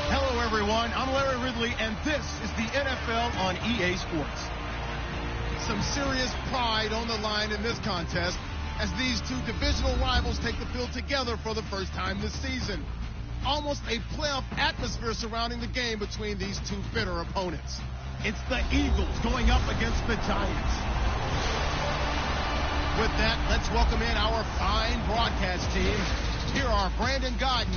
Hello, everyone. I'm Larry Ridley, and this is the NFL on EA Sports. Some serious pride on the line in this contest as these two divisional rivals take the field together for the first time this season. Almost a playoff atmosphere surrounding the game between these two bitter opponents. It's the Eagles going up against the Giants. With that, let's welcome in our fine broadcast team. Here are Brandon Godden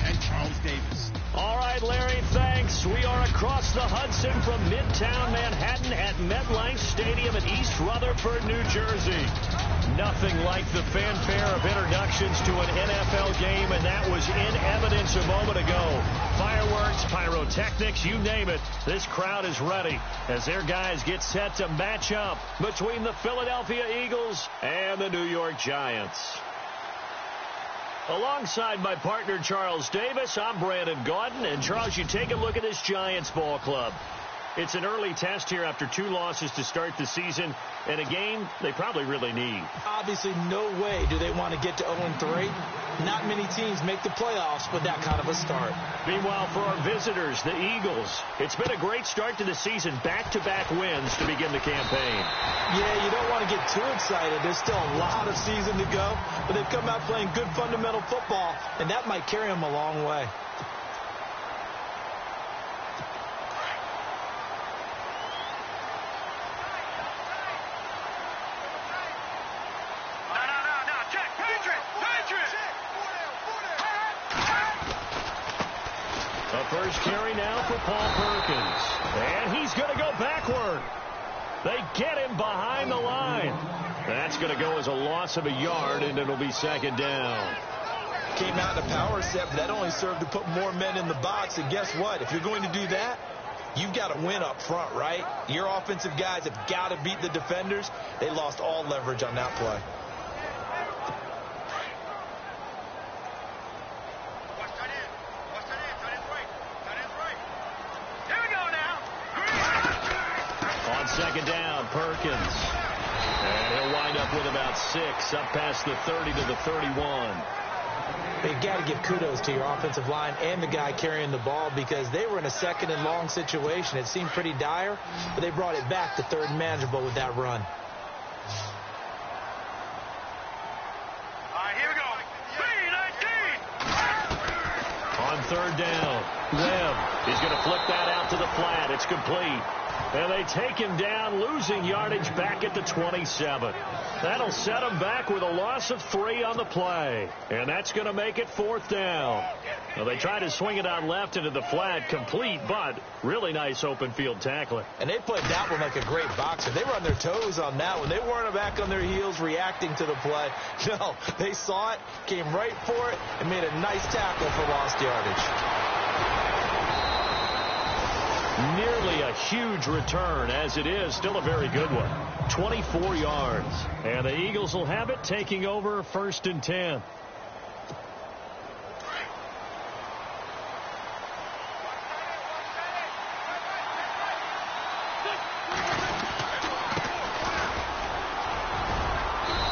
and Charles Davis. All right, Larry, thanks. We are across the Hudson from Midtown Manhattan at MetLife Stadium in East Rutherford, New Jersey. Nothing like the fanfare of introductions to an NFL game, and that was in evidence a moment ago. Fireworks, pyrotechnics, you name it. This crowd is ready as their guys get set to match up between the Philadelphia Eagles and the New York Giants. Alongside my partner, Charles Davis, I'm Brandon Gaudin. And, Charles, you take a look at this Giants ball club. It's an early test here after 2 losses to start the season, and a game they probably really need. Obviously, no way do they want to get to 0-3. Not many teams make the playoffs with that kind of a start. Meanwhile, for our visitors, the Eagles, it's been a great start to the season. Back-to-back wins to begin the campaign. Yeah, you don't want to get too excited. There's still a lot of season to go, but they've come out playing good fundamental football, and that might carry them a long way. First carry now for Paul Perkins. And he's going to go backward. They get him behind the line. That's going to go as a loss of a yard, and it'll be second down. Came out in a power set, but that only served to put more men in the box. And guess what? If you're going to do that, you've got to win up front, right? Your offensive guys have got to beat the defenders. They lost all leverage on that play. Second down, Perkins. And he'll wind up with about 6, up past the 30 to the 31. You've got to give kudos to your offensive line and the guy carrying the ball because they were in a second and long situation. It seemed pretty dire, but they brought it back to third and manageable with that run. All right, here we go. 3-19. On third down, Webb is going to flip that out to the flat. It's complete. And they take him down, losing yardage back at the 27. That'll set him back with a loss of 3 on the play. And that's going to make it fourth down. Well, they try to swing it out left into the flat, complete, but really nice open field tackling. And they played that one like a great boxer. They were on their toes on that one. They weren't back on their heels reacting to the play. No, they saw it, came right for it, and made a nice tackle for lost yardage. Nearly a huge return, as it is still a very good one. 24 yards. And the Eagles will have it, taking over first and 10.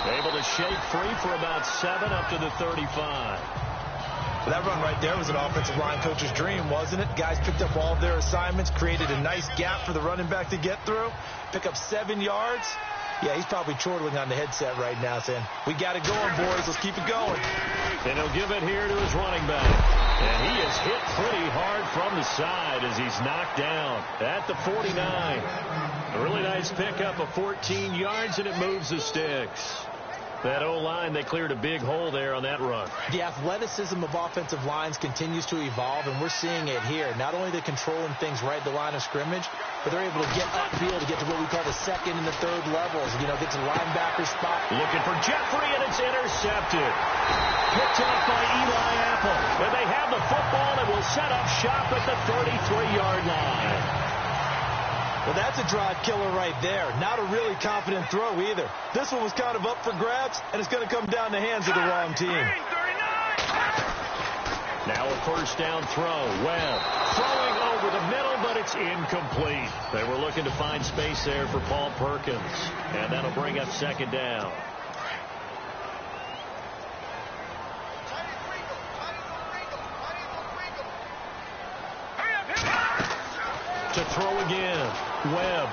Able to shake free for about 7 up to the 35. That run right there was an offensive line coach's dream, wasn't it? Guys picked up all of their assignments, created a nice gap for the running back to get through, pick up 7 yards. Yeah, he's probably chortling on the headset right now saying, we got it going, boys. Let's keep it going. And he'll give it here to his running back. And he is hit pretty hard from the side as he's knocked down at the 49. A really nice pickup of 14 yards, and it moves the sticks. That O-line, they cleared a big hole there on that run. The athleticism of offensive lines continues to evolve, and we're seeing it here. Not only are they controlling things right at the line of scrimmage, but they're able to get upfield to get to what we call the second and the third levels. You know, get to the linebacker spot. Looking for Jeffrey, and it's intercepted. Picked off by Eli Apple. And they have the football and will set up shop at the 33-yard line. Well, that's a drive killer right there. Not a really confident throw either. This one was kind of up for grabs, and it's going to come down the hands of the wrong team. Now a first down throw. Webb throwing over the middle, but it's incomplete. They were looking to find space there for Paul Perkins, and that'll bring up second down. to throw again. Webb.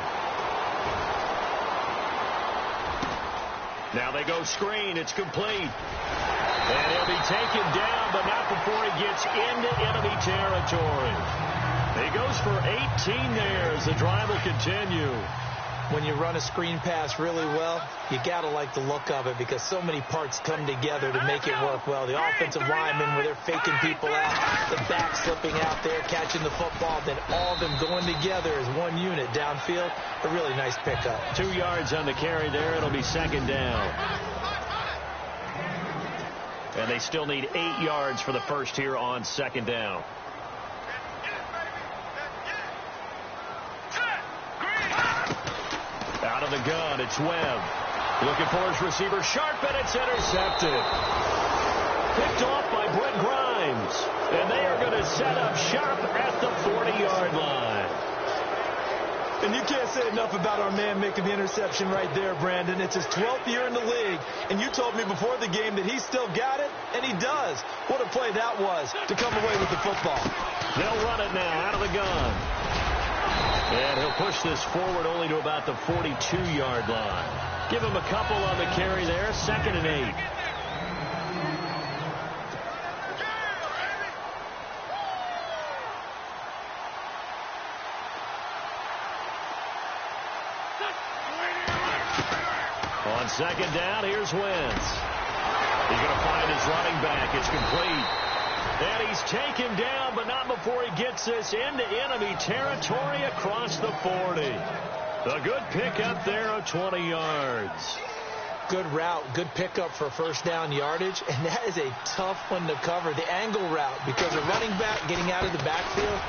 Now they go screen. It's complete. And he'll be taken down, but not before he gets into enemy territory. He goes for 18 there as the drive will continue. When you run a screen pass really well, you got to like the look of it because so many parts come together to make it work well. The offensive linemen, where they're faking people out, the back slipping out there, catching the football, then all of them going together as one unit downfield. A really nice pickup. 2 yards on the carry there. It'll be second down. And they still need 8 yards for the first here on second down. Out of the gun, it's Webb. Looking for his receiver, Sharp, and it's intercepted. Picked off by Brent Grimes. And they are going to set up Sharp at the 40-yard line. And you can't say enough about our man making the interception right there, Brandon. It's his 12th year in the league, and you told me before the game that he still got it, and he does. What a play that was to come away with the football. They'll run it now out of the gun. And he'll push this forward only to about the 42-yard line. Give him a couple on the carry there. 2nd and 8. On second down, here's Wentz. He's going to find his running back. It's complete. And he's taken down, but not before he gets this into enemy territory across the 40. A good pickup there of 20 yards. Good route, good pickup for first down yardage, and that is a tough one to cover, the angle route, because a running back getting out of the backfield,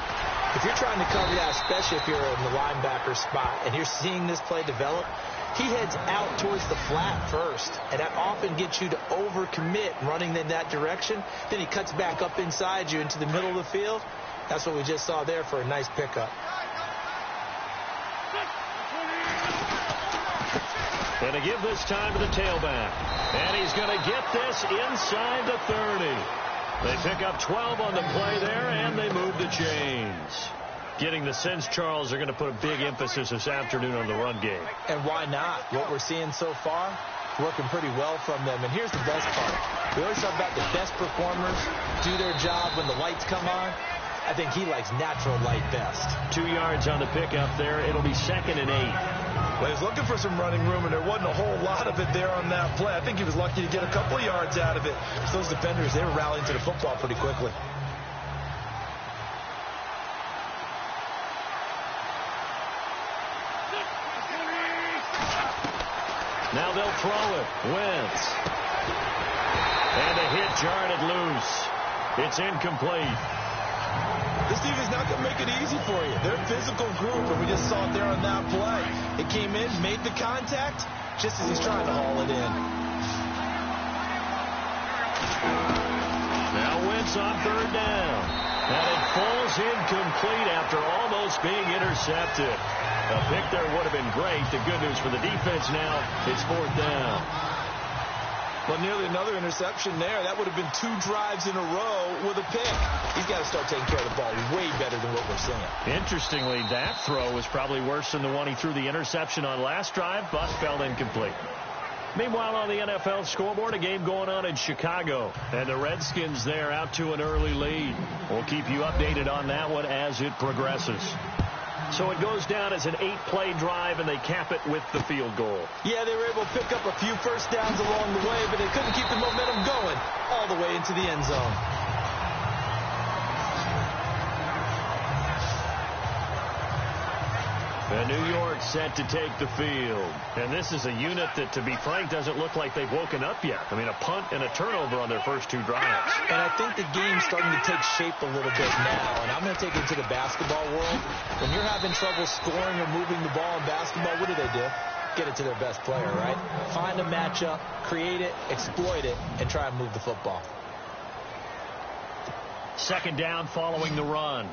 if you're trying to cover that, especially if you're in the linebacker spot, and you're seeing this play develop, he heads out towards the flat first, and that often gets you to overcommit running in that direction. Then he cuts back up inside you into the middle of the field. That's what we just saw there for a nice pickup. And to give this time to the tailback. And he's going to get this inside the 30. They pick up 12 on the play there, and they move the chains. Getting the sense, Charles, they're going to put a big emphasis this afternoon on the run game. And why not? What we're seeing so far, working pretty well from them. And here's the best part. We always talk about the best performers do their job when the lights come on. I think he likes natural light best. 2 yards on the pickup there. It'll be 2nd and 8. Well, he was looking for some running room, and there wasn't a whole lot of it there on that play. I think he was lucky to get a couple of yards out of it. Those defenders, they were rallying to the football pretty quickly. Now they'll throw it. Wentz. And a hit jarred loose. It's incomplete. This team is not going to make it easy for you. They're a physical group, and we just saw it there on that play. It came in, made the contact, just as he's trying to haul it in. Now Wentz on 3rd down. And it falls incomplete after almost being intercepted. A pick there would have been great. The good news for the defense now, it's 4th down. Well, nearly another interception there. That would have been 2 drives in a row with a pick. He's got to start taking care of the ball way better than what we're seeing. Interestingly, that throw was probably worse than the one he threw the interception on last drive, but fell incomplete. Meanwhile, on the NFL scoreboard, a game going on in Chicago. And the Redskins there out to an early lead. We'll keep you updated on that one as it progresses. So it goes down as an 8-play drive, and they cap it with the field goal. Yeah, they were able to pick up a few first downs along the way, but they couldn't keep the momentum going all the way into the end zone. And New York set to take the field. And this is a unit that, to be frank, doesn't look like they've woken up yet. I mean, a punt and a turnover on their first 2 drives. And I think the game's starting to take shape a little bit now. And I'm going to take it to the basketball world. When you're having trouble scoring or moving the ball in basketball, what do? Get it to their best player, right? Find a matchup, create it, exploit it, and try and move the football. 2nd down following the run.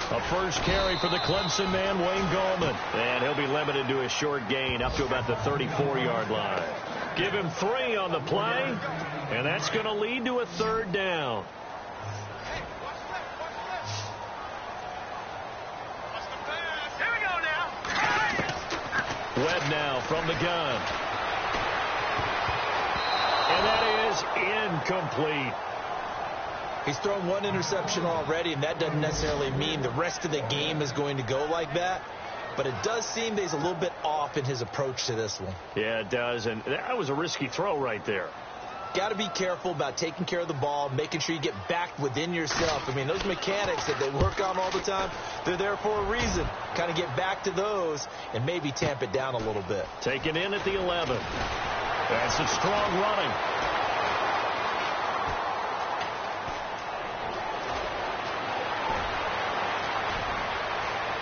A first carry for the Clemson man, Wayne Gallman. And he'll be limited to a short gain up to about the 34-yard line. Give him 3 on the play, and that's going to lead to a 3rd down. Here we go now. Webb now from the gun. And that is incomplete. He's thrown 1 interception already, and that doesn't necessarily mean the rest of the game is going to go like that. But it does seem that he's a little bit off in his approach to this one. Yeah, it does, and that was a risky throw right there. Got to be careful about taking care of the ball, making sure you get back within yourself. I mean, those mechanics that they work on all the time, they're there for a reason. Kind of get back to those and maybe tamp it down a little bit. Taken in at the 11. That's a strong running.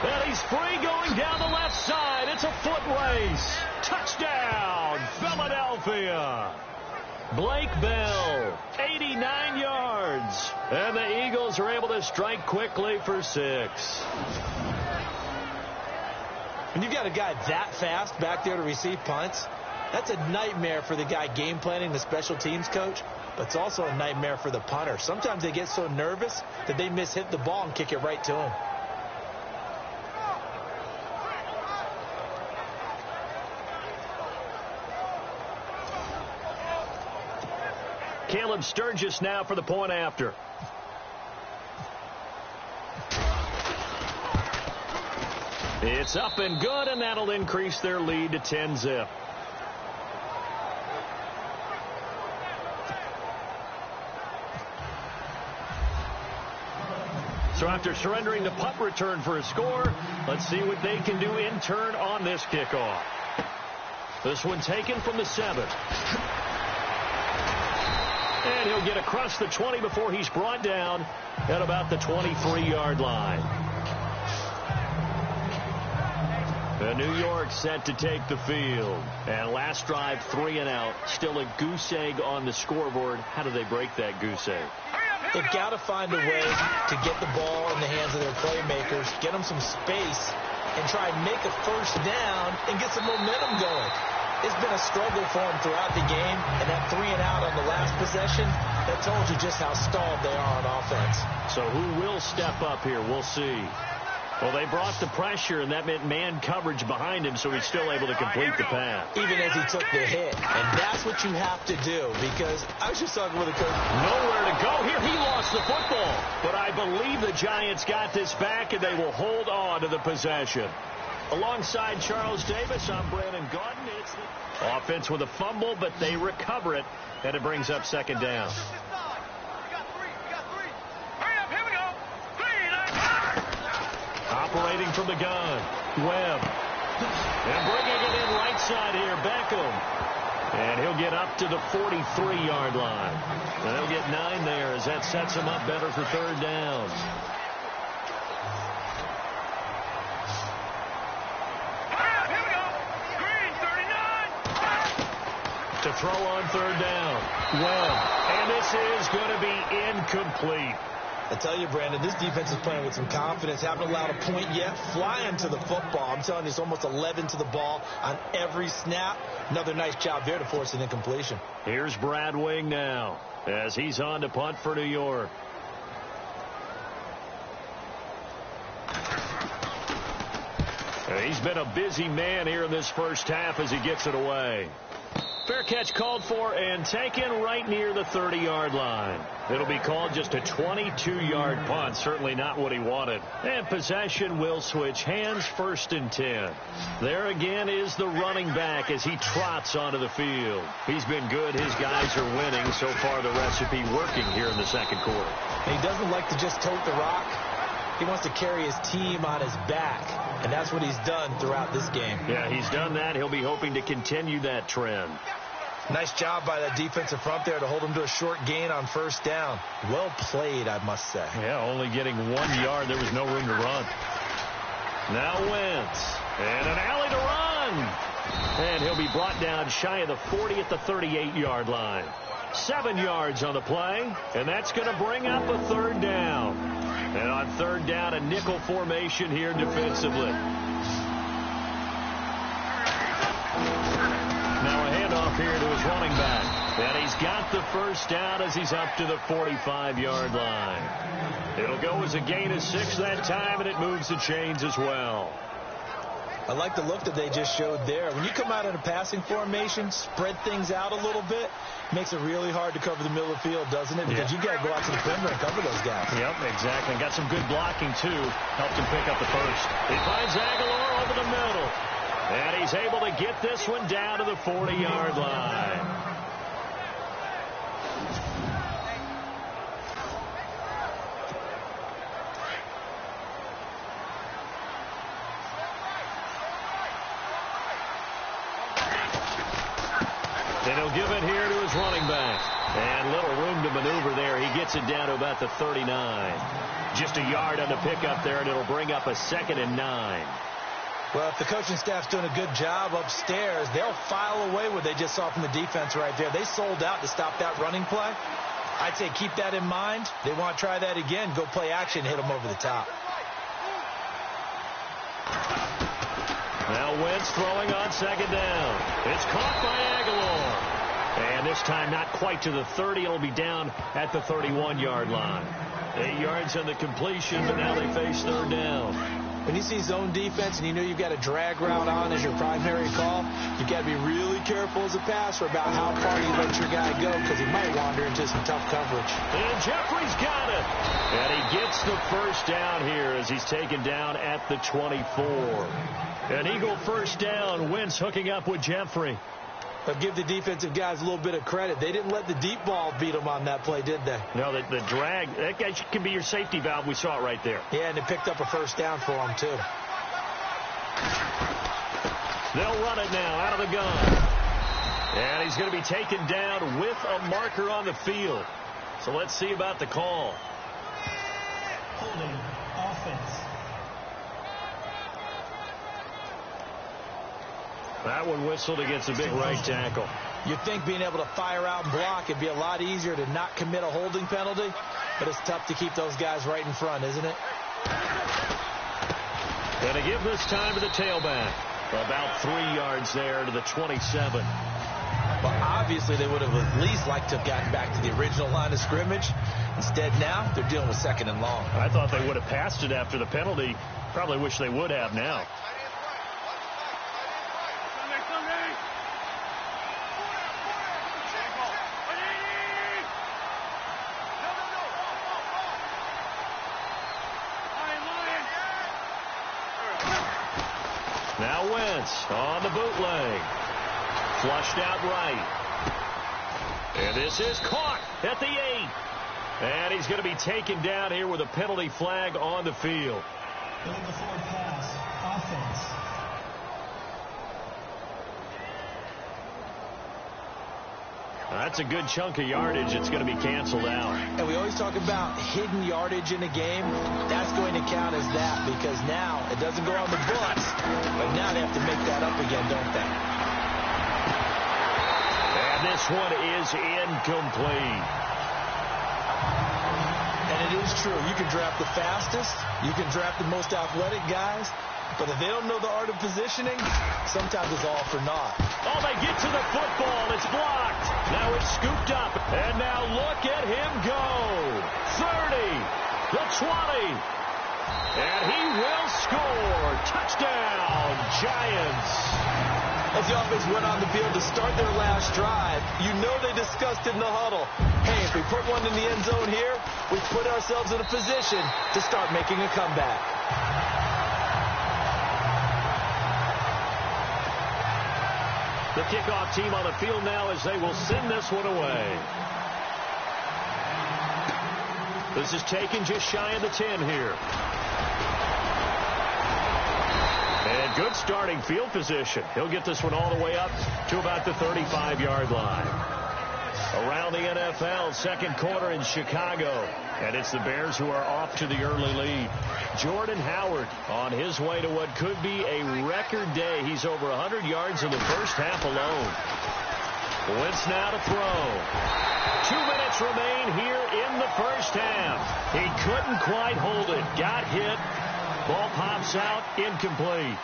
And he's free going down the left side. It's a foot race. Touchdown, Philadelphia. Blake Bell, 89 yards. And the Eagles are able to strike quickly for 6. When you've got a guy that fast back there to receive punts, that's a nightmare for the guy game planning, the special teams coach, but it's also a nightmare for the punter. Sometimes they get so nervous that they hit the ball and kick it right to him. Caleb Sturgis now for the point after. It's up and good, and that'll increase their lead to 10-zip. So after surrendering the punt return for a score, let's see what they can do in turn on this kickoff. This one taken from the 7. And he'll get across the 20 before he's brought down at about the 23-yard line. The New York set to take the field. And last drive, 3 and out. Still a goose egg on the scoreboard. How do they break that goose egg? They've got to find a way to get the ball in the hands of their playmakers, get them some space, and try and make a first down and get some momentum going. It's been a struggle for them throughout the game, and that 3 and out on the last possession, that told you just how stalled they are on offense. So who will step up here? We'll see. Well, they brought the pressure, and that meant man coverage behind him, so he's still able to complete the pass. Even as he took the hit. And that's what you have to do, because I was just talking with a coach. Nowhere to go here. He lost the football. But I believe the Giants got this back, and they will hold on to the possession. Alongside Charles Davis, I'm Brandon Gaudin. It's the offense with a fumble, but they recover it, and it brings up 2nd down. Operating from the gun, Webb. And bringing it in right side here, Beckham. And he'll get up to the 43-yard line. And he'll get 9 there as that sets him up better for 3rd down. To throw on 3rd down. Webb. And this is going to be incomplete. I tell you, Brandon, this defense is playing with some confidence. Haven't allowed a point yet. Flying to the football. I'm telling you, it's almost 11 to the ball on every snap. Another nice job there to force an incompletion. Here's Brad Wing now as he's on to punt for New York. He's been a busy man here in this first half as he gets it away. Fair catch called for and taken right near the 30-yard line. It'll be called just a 22-yard punt. Certainly not what he wanted. And possession will switch hands, 1st and 10. There again is the running back as he trots onto the field. He's been good. His guys are winning. So far, the recipe working here in the 2nd quarter. And he doesn't like to just tote the rock. He wants to carry his team on his back. And that's what he's done throughout this game. Yeah, he's done that. He'll be hoping to continue that trend. Nice job by that defensive front there to hold him to a short gain on 1st down. Well played, I must say. Yeah, only getting 1 yard. There was no room to run. Now Wentz. And an alley to run. And he'll be brought down shy of the 40 at the 38-yard line. 7 yards on the play. And that's going to bring up a 3rd down. And on 3rd down, a nickel formation here defensively. Now a handoff off here to his running back. And he's got the first down as he's up to the 45-yard line. It'll go as a gain of 6 that time, and it moves the chains as well. I like the look that they just showed there. When you come out in a passing formation, spread things out a little bit, makes it really hard to cover the middle of the field, doesn't it? Because you got to go out to the perimeter and cover those guys. Yep, exactly. Got some good blocking, too. Helped him pick up the first. He finds Aguilar over the middle. And he's able to get this one down to the 40-yard line. And he'll give it here to his running back. And little room to maneuver there. He gets it down to about the 39. Just a yard on the pickup there, and it'll bring up a 2nd and 9. Well, if the coaching staff's doing a good job upstairs, they'll file away what they just saw from the defense right there. They sold out to stop that running play. I'd say keep that in mind. They want to try that again. Go play action, hit them over the top. Now Wentz throwing on 2nd down. It's caught by Aguilar. And this time not quite to the 30. It'll be down at the 31-yard line. 8 yards on the completion, but now they face 3rd down. When you see zone defense and you know you've got a drag route on as your primary call, you've got to be really careful as a passer about how far you let your guy go, because he might wander into some tough coverage. And Jeffrey's got it. And he gets the first down here as he's taken down at the 24. An Eagle first down. Wentz hooking up with Jeffrey. But give the defensive guys a little bit of credit. They didn't let the deep ball beat them on that play, did they? No, the drag, that can be your safety valve. We saw it right there. Yeah, and it picked up a first down for them, too. They'll run it now out of the gun. And he's going to be taken down with a marker on the field. So let's see about the call. Holding offense. That one whistled against a big right tackle. You'd think being able to fire out and block it'd be a lot easier to not commit a holding penalty, but it's tough to keep those guys right in front, isn't it? Going to give this time to the tailback. About 3 yards there to the 27. Well, obviously they would have at least liked to have gotten back to the original line of scrimmage. Instead now they're dealing with 2nd and long. I thought they would have passed it after the penalty. Probably wish they would have now. Now Wentz on the bootleg. Flushed out right. And this is caught at the 8. And he's going to be taken down here with a penalty flag on the field. Going the forward pass. Offense. That's a good chunk of yardage. It's going to be canceled out. And we always talk about hidden yardage in a game. That's going to count as that, because now it doesn't go on the books, but now they have to make that up again, don't they? And this one is incomplete. And it is true. You can draft the fastest. You can draft the most athletic guys. But if they don't know the art of positioning, sometimes it's all for naught. Oh, they get to the football. It's blocked. Now it's scooped up. And now look at him go. 30, the 20. And he will score. Touchdown, Giants. As the offense went on the field to start their last drive, you know they discussed in the huddle, hey, if we put one in the end zone here, we put ourselves in a position to start making a comeback. The kickoff team on the field now as they will send this one away. This is taken just shy of the 10 here. And good starting field position. He'll get this one all the way up to about the 35-yard line. Around the NFL, second quarter in Chicago. And it's the Bears who are off to the early lead. Jordan Howard on his way to what could be a record day. He's over 100 yards in the first half alone. Wentz now to throw. 2 minutes remain here in the first half. He couldn't quite hold it. Got hit. Ball pops out. Incomplete.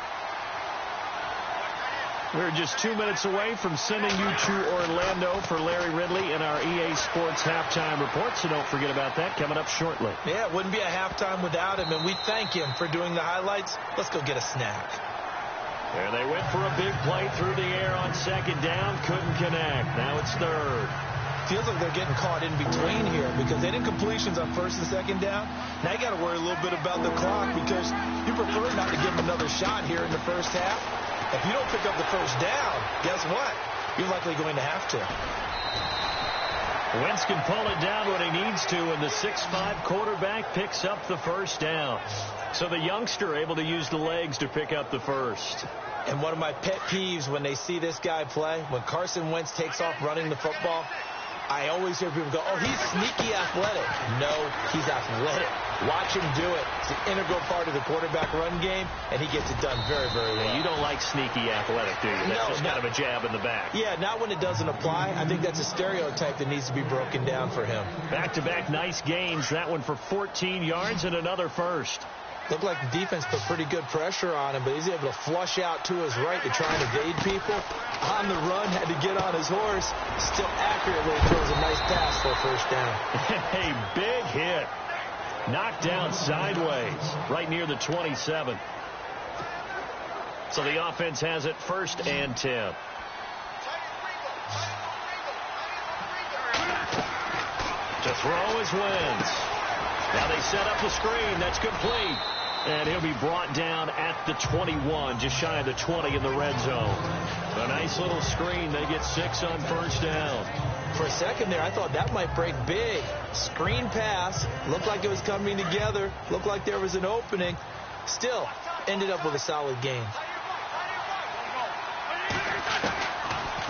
We're just 2 minutes away from sending you to Orlando for Larry Ridley in our EA Sports Halftime Report, so don't forget about that coming up shortly. Yeah, it wouldn't be a halftime without him, and we thank him for doing the highlights. Let's go get a snack. There they went for a big play through the air on second down. Couldn't connect. Now it's third. Feels like they're getting caught in between here because they didn't completions on first and second down. Now you got to worry a little bit about the clock because you prefer not to give them another shot here in the first half. If you don't pick up the first down, guess what? You're likely going to have to. Wentz can pull it down when he needs to, and the 6'5" quarterback picks up the first down. So the youngster able to use the legs to pick up the first. And one of my pet peeves when they see this guy play, when Carson Wentz takes off running the football, I always hear people go, oh, he's sneaky athletic. No, he's athletic. Watch him do it. It's an integral part of the quarterback run game, and he gets it done very, very well. You don't like sneaky athletic, do you? That's just kind of a jab in the back. Yeah, not when it doesn't apply. I think that's a stereotype that needs to be broken down for him. Back-to-back nice gains. That one for 14 yards and another first. Looked like the defense put pretty good pressure on him, but he's able to flush out to his right to try and evade people. On the run, had to get on his horse. Still accurately throws a nice pass for a first down. A big hit. Knocked down sideways, right near the 27. So the offense has it 1st and 10. To throw is Wentz. Now they set up the screen. That's complete. And he'll be brought down at the 21, just shy of the 20 in the red zone. A nice little screen. They get 6 on first down. For a second there, I thought that might break big. Screen pass. Looked like it was coming together. Looked like there was an opening. Still, ended up with a solid game.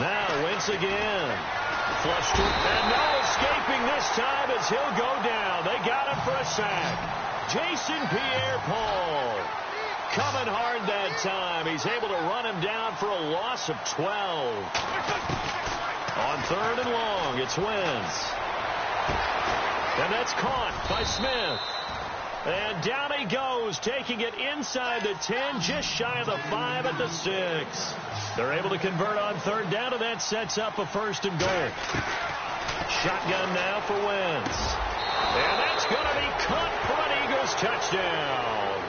Now, Wentz again. Flush to it. And no escaping this time as he'll go down. They got him for a sack. Jason Pierre-Paul coming hard that time. He's able to run him down for a loss of 12. On 3rd and long, it's Wentz. And that's caught by Smith. And down he goes, taking it inside the 10, just shy of the 5 at the 6. They're able to convert on 3rd down, and that sets up a 1st and goal. Shotgun now for Wentz. And that's going to be caught for an Eagles touchdown.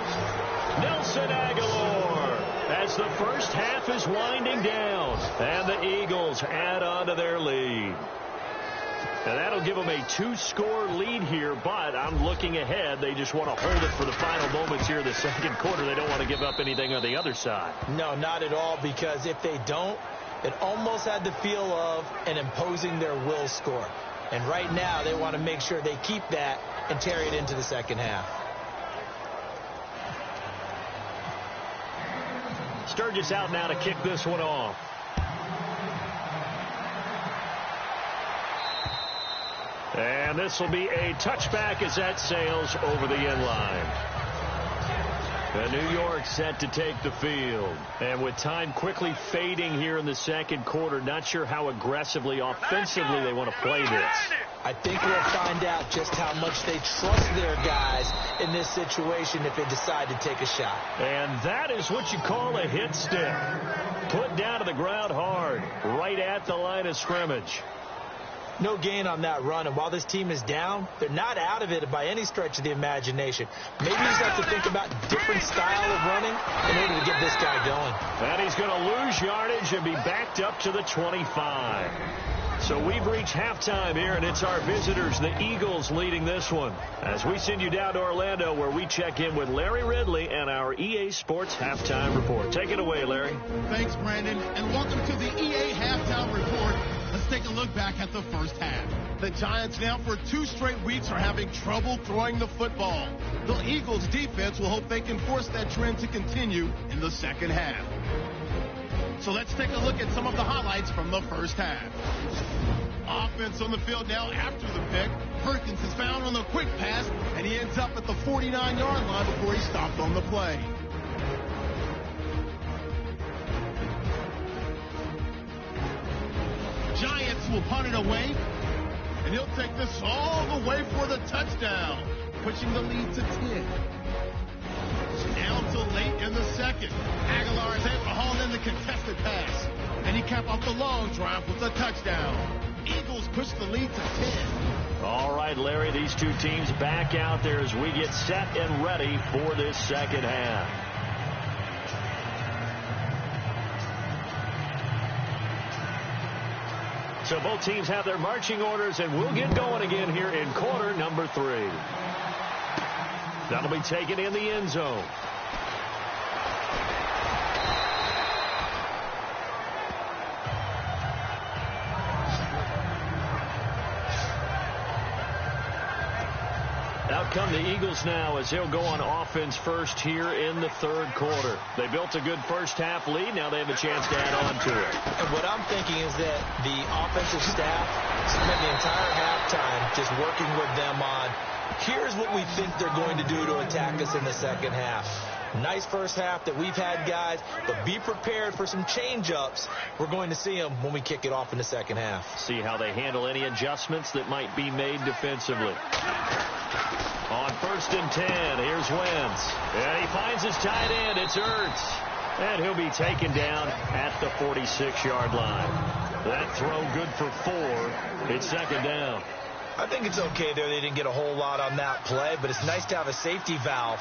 Nelson Aguilar, as the first half is winding down, and the Eagles add on to their lead. And that'll give them a 2-score lead here, but I'm looking ahead. They just want to hold it for the final moments here in the second quarter. They don't want to give up anything on the other side. No, not at all, because if they don't, it almost had the feel of an imposing their will score. And right now, they want to make sure they keep that and carry it into the second half. Sturgis out now to kick this one off. And this will be a touchback as that sails over the end line. And New York set to take the field. And with time quickly fading here in the second quarter, not sure how aggressively, offensively they want to play this. I think we'll find out just how much they trust their guys in this situation if they decide to take a shot. And that is what you call a hit stick. Put down to the ground hard, right at the line of scrimmage. No gain on that run, and while this team is down, they're not out of it by any stretch of the imagination. Maybe you just have to think about different style of running in order to get this guy going. And he's going to lose yardage and be backed up to the 25. So we've reached halftime here, and it's our visitors, the Eagles, leading this one. As we send you down to Orlando, where we check in with Larry Ridley and our EA Sports Halftime Report. Take it away, Larry. Thanks, Brandon, and welcome to the EA Halftime Report. Let's take a look back at the first half. The Giants now for 2 straight weeks are having trouble throwing the football. The Eagles defense will hope they can force that trend to continue in the second half. So let's take a look at some of the highlights from the first half. Offense on the field now after the pick. Perkins is found on the quick pass, and he ends up at the 49-yard line before he stopped on the play. Giants will punt it away, and he'll take this all the way for the touchdown, pushing the lead to 10. Down to late in the second. Aguilar is able to haul in the contested pass. And he capped off the long drive with a touchdown. Eagles push the lead to 10. All right, Larry, these two teams back out there as we get set and ready for this second half. So both teams have their marching orders, and we'll get going again here in quarter number 3. That'll be taken in the end zone. Out come the Eagles now as they'll go on offense first here in the third quarter. They built a good first half lead. Now they have a chance to add on to it. And what I'm thinking is that the offensive staff spent the entire halftime just working with them on, here's what we think they're going to do to attack us in the second half. Nice first half that we've had, guys, but be prepared for some change-ups. We're going to see them when we kick it off in the second half. See how they handle any adjustments that might be made defensively. On 1st and 10, here's Wentz. And he finds his tight end. It's Ertz. And he'll be taken down at the 46-yard line. That throw good for 4. It's second down. I think it's okay there. They didn't get a whole lot on that play, but it's nice to have a safety valve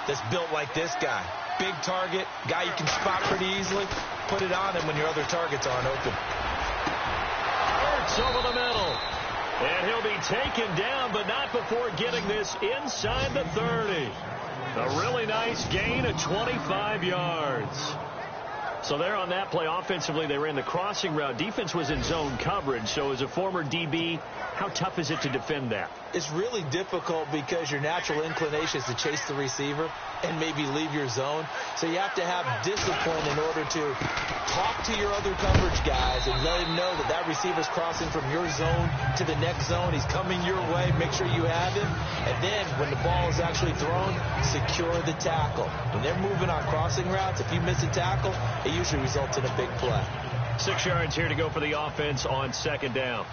that's built like this guy. Big target, guy you can spot pretty easily. Put it on him when your other targets aren't open. Ertz over the middle. And he'll be taken down, but not before getting this inside the 30. A really nice gain of 25 yards. So there on that play, offensively, they ran the crossing route. Defense was in zone coverage. So as a former DB, how tough is it to defend that? It's really difficult because your natural inclination is to chase the receiver and maybe leave your zone. So you have to have discipline in order to talk to your other coverage guys and let him know that that receiver's crossing from your zone to the next zone. He's coming your way. Make sure you have him. And then when the ball is actually thrown, secure the tackle. When they're moving on crossing routes, if you miss a tackle, it usually results in a big play. 6 yards here to go for the offense on second down.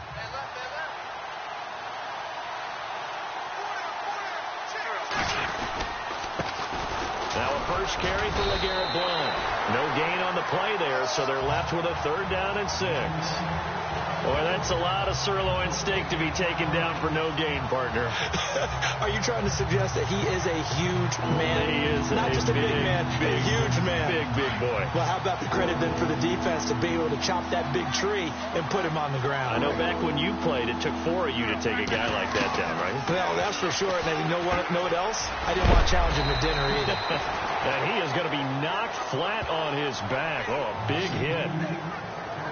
Now a first carry for LeGarrette Blount. No gain on the play there, so they're left with a 3rd down and 6. Boy, that's a lot of sirloin steak to be taken down for no gain, partner. Are you trying to suggest that he is a huge man? He is not just a big man, a huge man. Big boy. Well, how about the credit then for the defense to be able to chop that big tree and put him on the ground? I know back when you played, it took 4 of you to take a guy like that down, right? Well, that's for sure. And you know what else? I didn't want to challenge him to dinner either. And he is going to be knocked flat on his back. Oh, a big hit.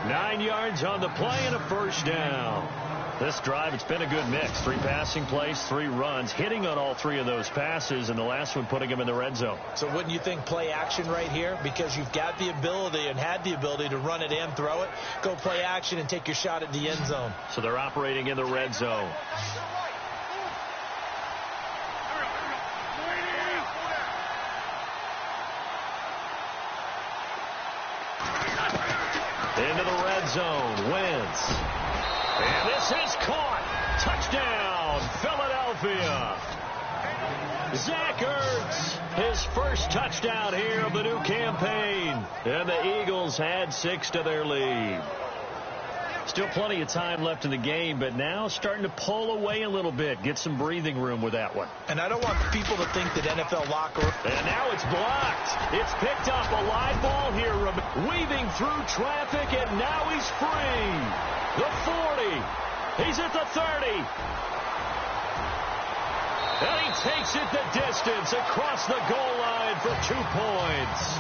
9 yards on the play and a first down. This drive, it's been a good mix. 3 passing plays, 3 runs, hitting on all 3 of those passes, and the last one putting him in the red zone. So wouldn't you think play action right here? Because you've got the ability and had the ability to run it and throw it. Go play action and take your shot at the end zone. So they're operating in the red zone. Into the red zone, Wentz. And this is caught. Touchdown, Philadelphia. Zach Ertz, his first touchdown here of the new campaign. And the Eagles had 6 to their lead. Still plenty of time left in the game, but now starting to pull away a little bit. Get some breathing room with that one. And I don't want people to think that NFL locker... And now it's blocked. It's picked up, a live ball here. Weaving through traffic, and now he's free. The 40. He's at the 30. And he takes it the distance across the goal line for 2 points.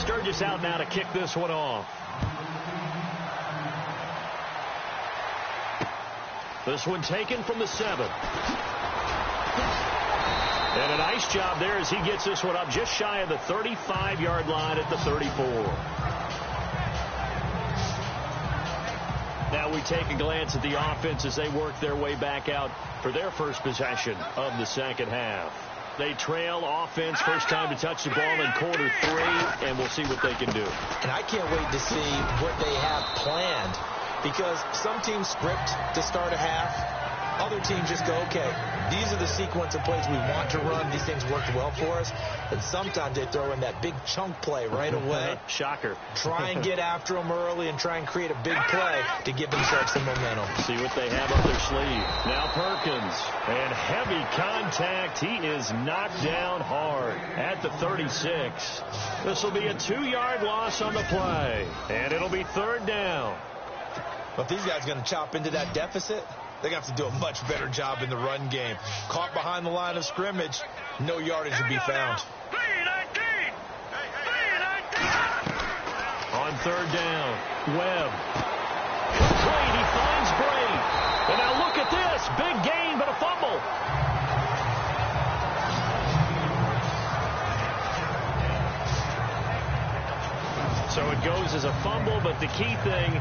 Sturgis out now to kick this one off. This one taken from the 7. And a nice job there as he gets this one up just shy of the 35-yard line at the 34. Now we take a glance at the offense as they work their way back out for their first possession of the second half. They trail offense, first time to touch the ball in quarter 3, and we'll see what they can do. And I can't wait to see what they have planned, because some teams script to start a half. other teams just go, okay, these are the sequence of plays we want to run. These things worked well for us. And sometimes they throw in that big chunk play right away. Shocker. Try and get after them early and try and create a big play to give themselves some momentum. See what they have up their sleeve. Now Perkins. And heavy contact. He is knocked down hard at the 36. This will be a 2-yard loss on the play. And it'll be 3rd down. But if these guys are going to chop into that deficit, they're going to have to do a much better job in the run game. Caught behind the line of scrimmage, no yardage to be found. On 3rd down, Webb. Complete, he finds Bray. And now look at this. Big gain, but a fumble. So it goes as a fumble, but the key thing,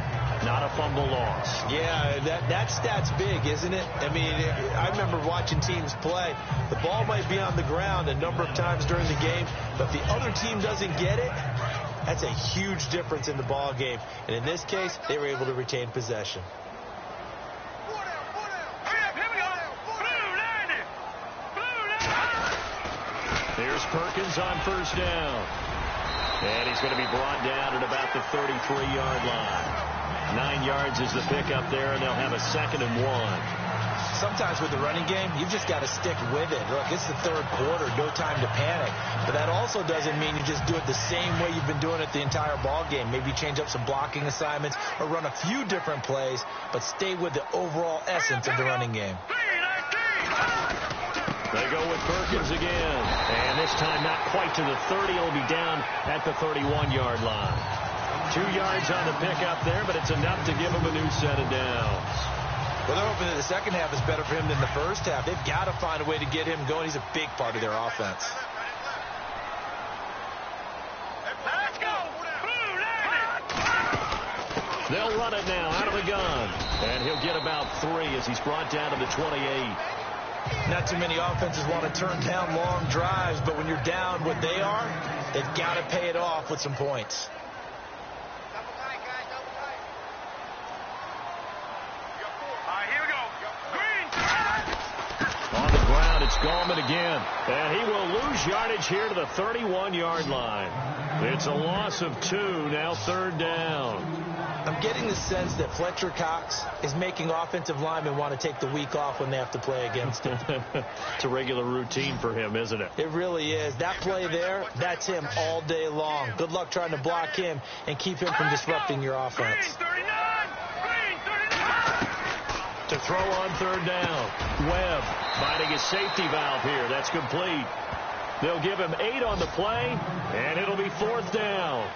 not a fumble loss. Yeah, that stat's big, isn't it? I mean, I remember watching teams play. The ball might be on the ground a number of times during the game, but if the other team doesn't get it, that's a huge difference in the ball game. And in this case, they were able to retain possession. Here's Perkins on 1st down. And he's going to be brought down at about the 33-yard line. 9 yards is the pickup there, and they'll have a 2nd and 1. Sometimes with the running game, you've just got to stick with it. Look, it's the 3rd quarter, no time to panic. But that also doesn't mean you just do it the same way you've been doing it the entire ball game. Maybe change up some blocking assignments or run a few different plays, but stay with the overall essence of the running game. They go with Perkins again. And this time not quite to the 30. He'll be down at the 31-yard line. 2 yards on the pickup there, but it's enough to give him a new set of downs. Well, they're hoping that the second half is better for him than the first half. They've got to find a way to get him going. He's a big part of their offense. They'll run it now out of the gun. And he'll get about 3 as he's brought down to the 28. Not too many offenses want to turn down long drives, but when you're down what they are, they've got to pay it off with some points. Gallman again, and he will lose yardage here to the 31-yard line. It's a loss of 2, now 3rd down. I'm getting the sense that Fletcher Cox is making offensive linemen want to take the week off when they have to play against him. It's a regular routine for him, isn't it? It really is. That play there, that's him all day long. Good luck trying to block him and keep him from disrupting your offense. To throw on 3rd down. Webb finding his safety valve here. That's complete. They'll give him 8 on the play, and it'll be 4th down.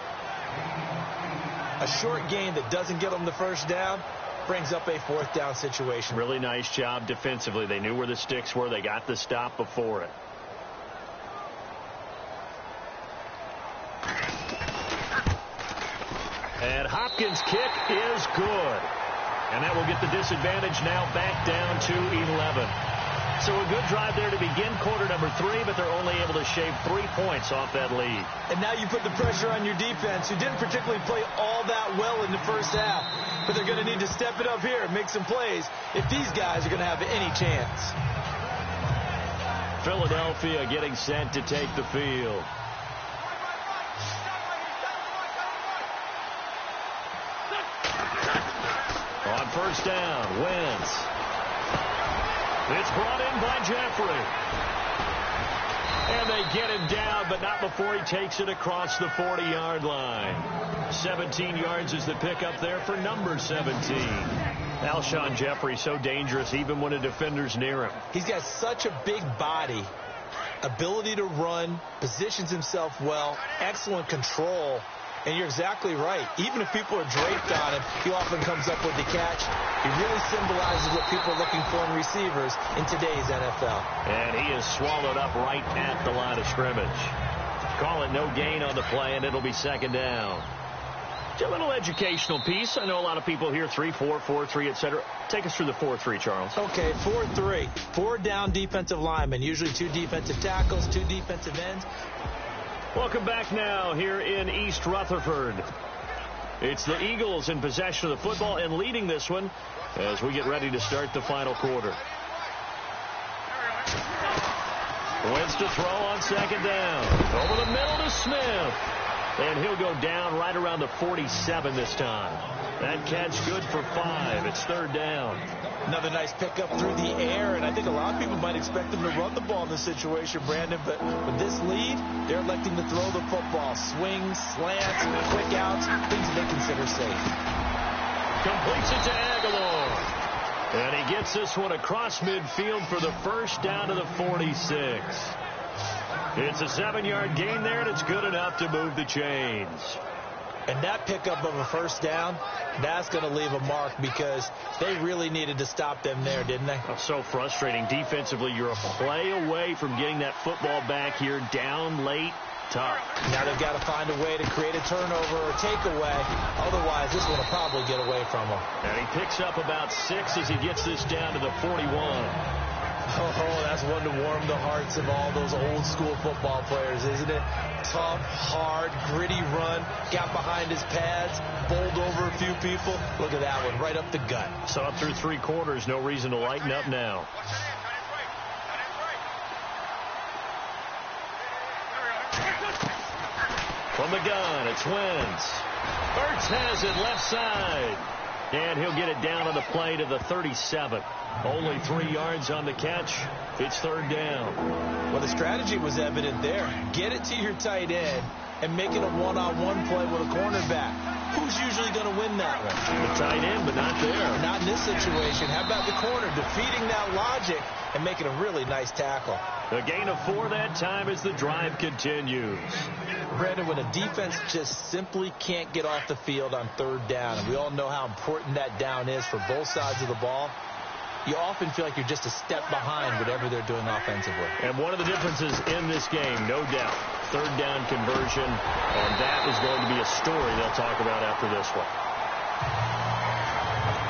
A short gain that doesn't get them the first down brings up a 4th down situation. Really nice job defensively. They knew where the sticks were. They got the stop before it. And Hopkins' kick is good. And that will get the disadvantage now back down to 11. So a good drive there to begin quarter number 3, but they're only able to shave 3 points off that lead. And now you put the pressure on your defense, who didn't particularly play all that well in the first half. But they're going to need to step it up here and make some plays if these guys are going to have any chance. Philadelphia getting set to take the field. On 1st down, Wentz. It's brought in by Jeffrey. And they get him down, but not before he takes it across the 40-yard line. 17 yards is the pickup there for number 17. Alshon Jeffrey, so dangerous even when a defender's near him. He's got such a big body, ability to run, positions himself well, excellent control. And you're exactly right. Even if people are draped on him, he often comes up with the catch. He really symbolizes what people are looking for in receivers in today's NFL. And he is swallowed up right at the line of scrimmage. Call it no gain on the play, and it'll be 2nd down. A little educational piece. I know a lot of people hear 3-4, 4-3, etc. Take us through the 4-3, Charles. Okay, 4-3. 4 down defensive linemen, usually 2 defensive tackles, 2 defensive ends. Welcome back now here in East Rutherford. It's the Eagles in possession of the football and leading this one as we get ready to start the final quarter. Wins to throw on second down. Over the middle to Smith. And he'll go down right around the 47 this time. That catch good for 5. It's third down. Another nice pickup through the air, and I think a lot of people might expect them to run the ball in this situation, Brandon, but with this lead, they're electing to throw the football. Swings, slants, quick outs, things that they consider safe. Completes it to Aguilar. And he gets this one across midfield for the first down to the 46. It's a 7-yard gain there, and it's good enough to move the chains. And that pickup of a first down, that's going to leave a mark because they really needed to stop them there, didn't they? Oh, so frustrating. Defensively, you're a play away from getting that football back here, down late, tough. Now they've got to find a way to create a turnover or takeaway. Otherwise, this one will probably get away from them. And he picks up about 6 as he gets this down to the 41. Oh, that's one to warm the hearts of all those old school football players, isn't it? Tough, hard, gritty run, got behind his pads, bowled over a few people. Look at that one, right up the gut. Saw it through 3 quarters, no reason to lighten up now. From the gun, it's Wentz. Ertz has it left side. And he'll get it down on the play to the 37. Only 3 yards on the catch. It's third down. Well, the strategy was evident there. Get it to your tight end and make it a one-on-one play with a cornerback. Who's usually going to win that one? The tight end, but not there. Not in this situation. How about the corner defeating that logic and making a really nice tackle? A gain of 4 that time as the drive continues. Brandon, when a defense just simply can't get off the field on third down, and we all know how important that down is for both sides of the ball, you often feel like you're just a step behind whatever they're doing offensively. And one of the differences in this game, no doubt, third down conversion, and that is going to be a story they'll talk about after this one.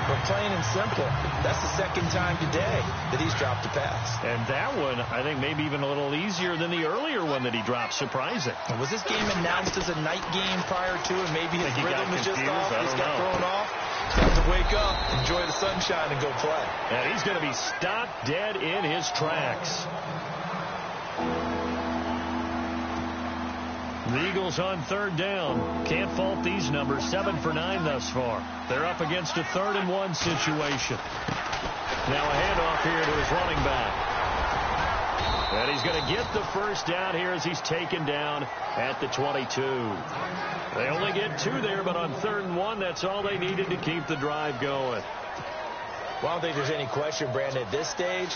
But plain and simple, that's the second time today that he's dropped a pass. And that one, I think, maybe even a little easier than the earlier one that he dropped. Surprising. And was this game announced as a night game prior to, and maybe his rhythm was just off? He's got thrown off. Time to wake up, enjoy the sunshine, and go play. And he's going to be stopped dead in his tracks. The Eagles on third down. Can't fault these numbers. 7 for 9 thus far. They're up against a 3rd and 1 situation. Now a handoff here to his running back. And he's going to get the first down here as he's taken down at the 22. They only get 2 there, but on 3rd and 1, that's all they needed to keep the drive going. Well, I don't think there's any question, Brandon, at this stage.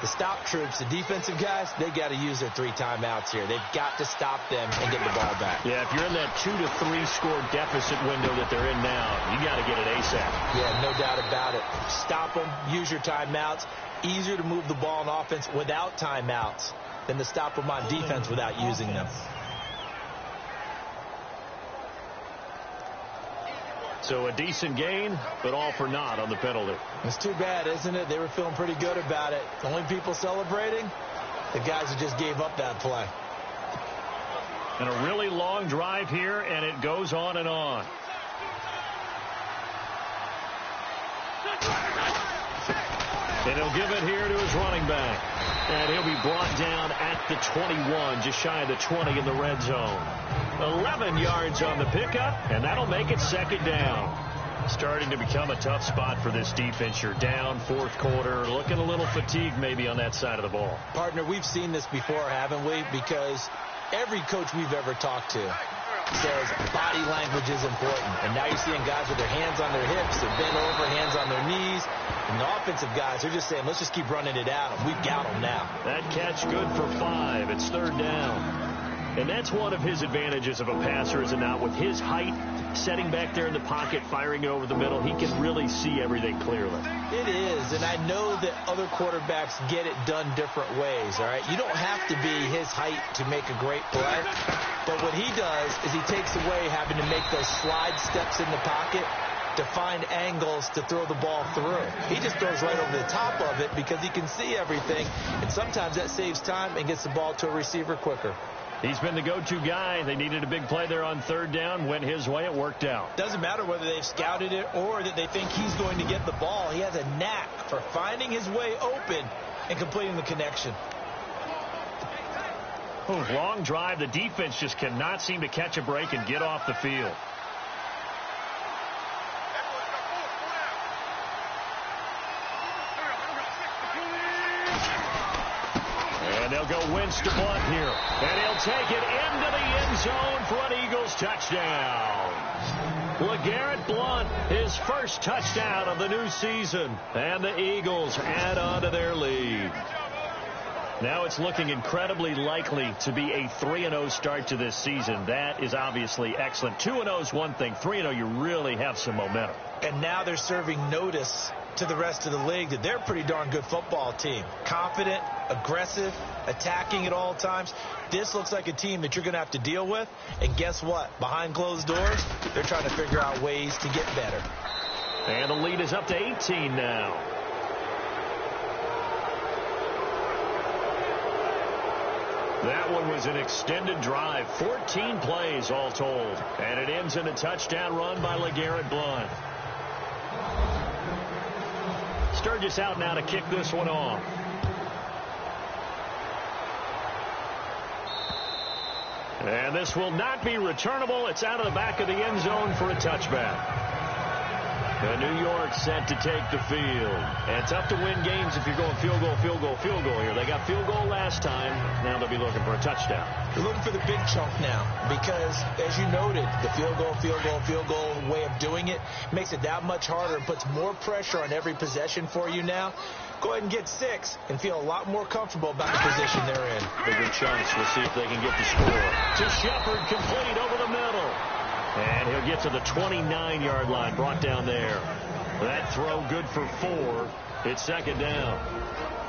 The stop troops, the defensive guys, they got to use their 3 timeouts here. They've got to stop them and get the ball back. Yeah, if you're in that 2 to 3 score deficit window that they're in now, you got to get it ASAP. Yeah, no doubt about it. Stop them, use your timeouts. Easier to move the ball on offense without timeouts than to stop them on defense without using them. So a decent gain, but all for naught on the penalty. It's too bad, isn't it? They were feeling pretty good about it. The only people celebrating, the guys who just gave up that play. And a really long drive here, and it goes on and on. And he'll give it here to his running back. And he'll be brought down at the 21, just shy of the 20 in the red zone. 11 yards on the pickup, and that'll make it second down. Starting to become a tough spot for this defense. You're down 4th quarter, looking a little fatigued maybe on that side of the ball. Partner, we've seen this before, haven't we? Because every coach we've ever talked to says body language is important. And now you're seeing guys with their hands on their hips, they're bent over, hands on their knees. And the offensive guys are just saying, let's just keep running it out. We've got them now. That catch good for 5. It's third down. And that's one of his advantages of a passer, is it not? With his height, setting back there in the pocket, firing it over the middle, he can really see everything clearly. It is, and I know that other quarterbacks get it done different ways, all right? You don't have to be his height to make a great play, but what he does is he takes away having to make those slide steps in the pocket to find angles to throw the ball through. He just throws right over the top of it because he can see everything, and sometimes that saves time and gets the ball to a receiver quicker. He's been the go-to guy. They needed a big play there on third down. Went his way. It worked out. Doesn't matter whether they've scouted it or that they think he's going to get the ball. He has a knack for finding his way open and completing the connection. Long drive. The defense just cannot seem to catch a break and get off the field. And they'll go Wentz to Blunt here. And he'll take it into the end zone for an Eagles touchdown. LeGarrette Blunt, his first touchdown of the new season. And the Eagles add on to their lead. Now it's looking incredibly likely to be a 3-0 start to this season. That is obviously excellent. 2-0 is one thing. 3-0, you really have some momentum. And now they're serving notice to the rest of the league that they're a pretty darn good football team. Confident, aggressive, attacking at all times. This looks like a team that you're going to have to deal with. And guess what? Behind closed doors, they're trying to figure out ways to get better. And the lead is up to 18 now. That one was an extended drive, 14 plays all told. And it ends in a touchdown run by LeGarrette Blunt. Sturgis out now to kick this one off. And this will not be returnable. It's out of the back of the end zone for a touchback. And New York set to take the field. And it's tough to win games if you're going field goal, field goal, field goal here. They got field goal last time. Now they'll be looking for a touchdown. They're looking for the big chunk now because, as you noted, the field goal way of doing it makes it that much harder and puts more pressure on every possession for you now. Go ahead and get 6 and feel a lot more comfortable about the position they're in. Bigger chunks. We'll see if they can get the score. To Shepard, complete over the middle. And he'll get to the 29-yard line, brought down there. That throw good for 4. It's second down.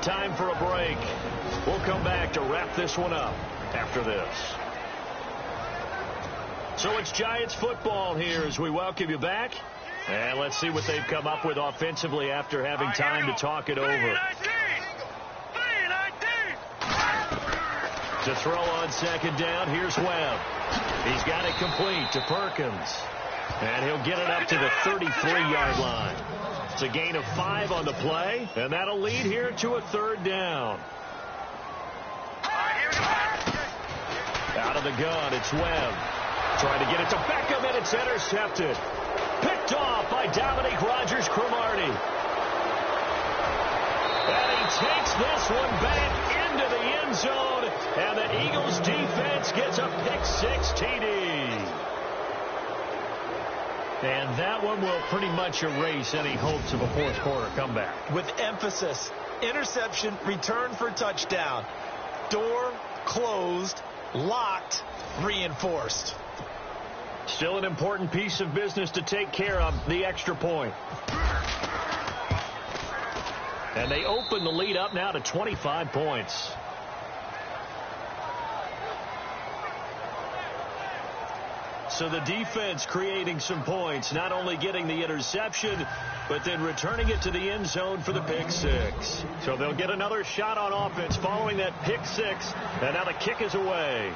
Time for a break. We'll come back to wrap this one up after this. So it's Giants football here as we welcome you back. And let's see what they've come up with offensively after having time to talk it over. To throw on second down, here's Webb. He's got it complete to Perkins. And he'll get it up to the 33-yard line. It's a gain of 5 on the play, and that'll lead here to a third down. Out of the gun, it's Webb. Trying to get it to Beckham, and it's intercepted. Picked off by Dominique Rodgers-Cromartie. And he takes this one back into the end zone, and the Eagles defense gets a pick-6 TD. And that one will pretty much erase any hopes of a fourth-quarter comeback. With emphasis, interception, return for touchdown. Door closed, locked, reinforced. Still an important piece of business to take care of, the extra point. And they open the lead up now to 25 points. So the defense creating some points, not only getting the interception, but then returning it to the end zone for the pick-6. So they'll get another shot on offense following that pick-6, and now the kick is away.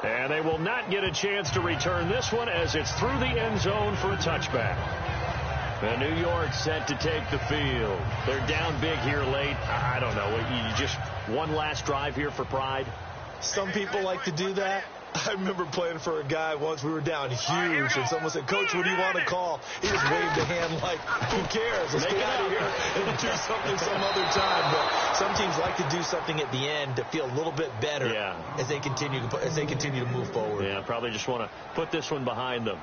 And they will not get a chance to return this one as it's through the end zone for a touchback. And New York set to take the field. They're down big here late. I don't know. You just one last drive here for pride? Some people like to do that. I remember playing for a guy once. We were down huge, and someone said, "Coach, what do you want to call?" He just waved a hand like, "Who cares? Let's get out of here and do something some other time." But some teams like to do something at the end to feel a little bit better as they continue to move forward. Yeah, probably just want to put this one behind them.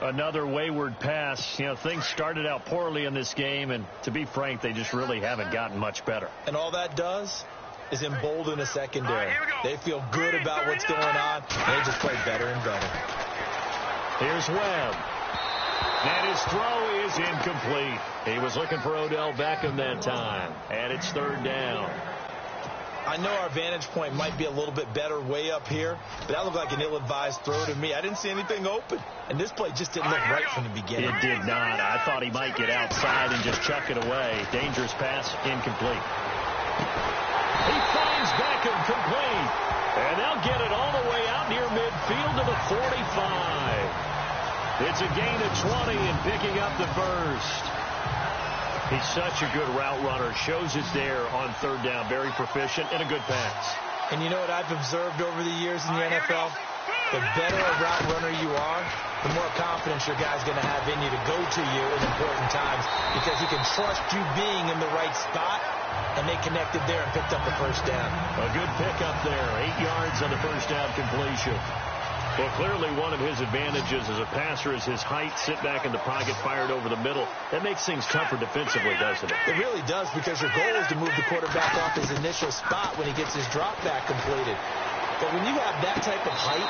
Another wayward pass. You know, things started out poorly in this game, and to be frank, they just really haven't gotten much better. And all that does is embolden a secondary. They feel good about what's going on, and they just play better and better. Here's Webb. And his throw is incomplete. He was looking for Odell Beckham that time. And it's third down. I know our vantage point might be a little bit better way up here, but that looked like an ill-advised throw to me. I didn't see anything open, and this play just didn't look right from the beginning. It did not. I thought he might get outside and just chuck it away. Dangerous pass, incomplete. He finds Beckham complete, and they'll get it all the way out near midfield to the 45. It's a gain of 20 and picking up the first. He's such a good route runner. Shows it there on third down. Very proficient and a good pass. And you know what I've observed over the years in the NFL? The better a route runner you are, the more confidence your guy's going to have in you to go to you in important times because he can trust you being in the right spot, and they connected there and picked up the first down. A good pickup there, 8 yards on the first down completion. Well, clearly one of his advantages as a passer is his height, sit back in the pocket, fired over the middle. That makes things tougher defensively, doesn't it? It really does, because your goal is to move the quarterback off his initial spot when he gets his drop back completed. But when you have that type of height,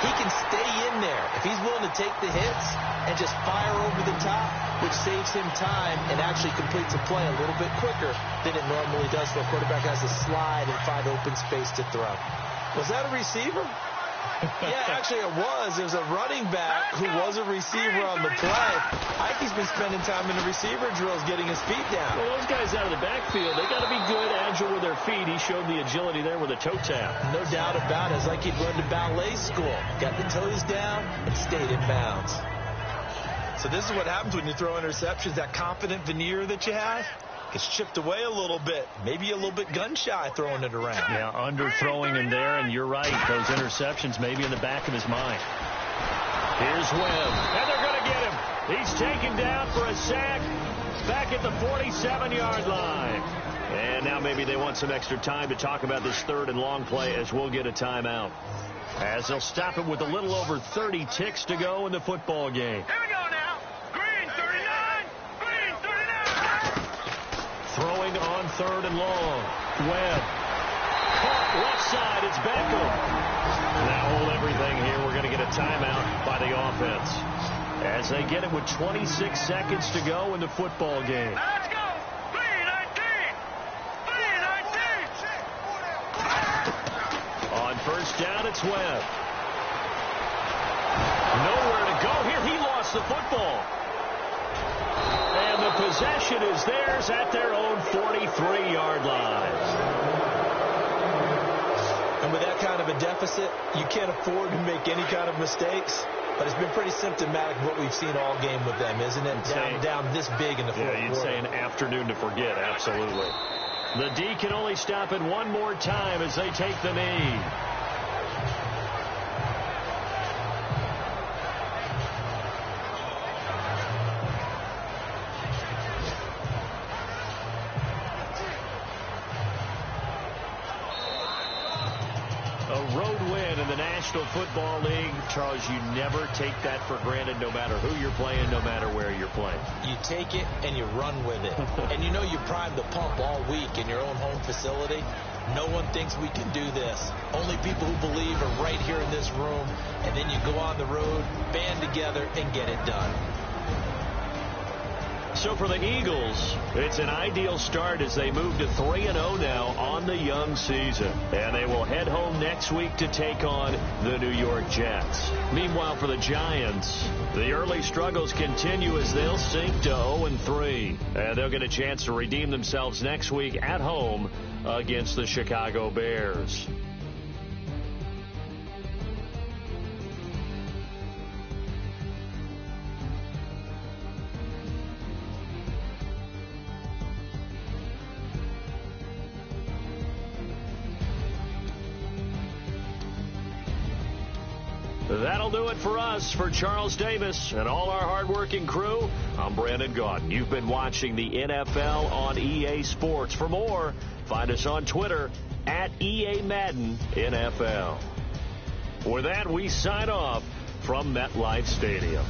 he can stay in there if he's willing to take the hits and just fire over the top, which saves him time and actually completes a play a little bit quicker than it normally does for a quarterback who has to slide and find open space to throw. Was that a receiver? Yeah, actually it was. It was a running back who was a receiver on the play. Ikey's been spending time in the receiver drills getting his feet down. Well, those guys out of the backfield, they got to be good, agile with their feet. He showed the agility there with a toe tap. No doubt about it. It's like he'd run to ballet school. Got the toes down and stayed in bounds. So this is what happens when you throw interceptions. That confident veneer that you have gets chipped away a little bit. Maybe a little bit gun-shy throwing it around. Yeah, underthrowing him there, and you're right. Those interceptions maybe in the back of his mind. Here's Webb, and they're going to get him. He's taken down for a sack back at the 47-yard line. And now maybe they want some extra time to talk about this third and long play as we'll get a timeout. As they'll stop it with a little over 30 ticks to go in the football game. Here we go now. Green 39. Green 39. Throwing on third and long. Webb. Caught left side. It's Beckham. Now hold everything here. We're going to get a timeout by the offense. As they get it with 26 seconds to go in the football game. Let's go. Green 19. Green 19. On first down, it's Webb. Nowhere to go here. He lost the football. And the possession is theirs at their own 43-yard line. And with that kind of a deficit, you can't afford to make any kind of mistakes. But it's been pretty symptomatic of what we've seen all game with them, isn't it? Down this big in the fourth quarter. Yeah, you'd say an afternoon to forget, absolutely. The D can only stop it one more time as they take the knee. A road win in the National Football League. Charles, you never take that for granted no matter who you're playing, no matter where you're playing. You take it and you run with it. And you know you primed the pump all week in your own home facility. No one thinks we can do this. Only people who believe are right here in this room. And then you go on the road, band together, and get it done. So for the Eagles, it's an ideal start as they move to 3-0 now on the young season. And they will head home next week to take on the New York Jets. Meanwhile, for the Giants, the early struggles continue as they'll sink to 0-3. And they'll get a chance to redeem themselves next week at home against the Chicago Bears. That'll do it for us. For Charles Davis and all our hardworking crew, I'm Brandon Gaudin. You've been watching the NFL on EA Sports. For more, find us on Twitter at EA Madden NFL. With that, we sign off from MetLife Stadium.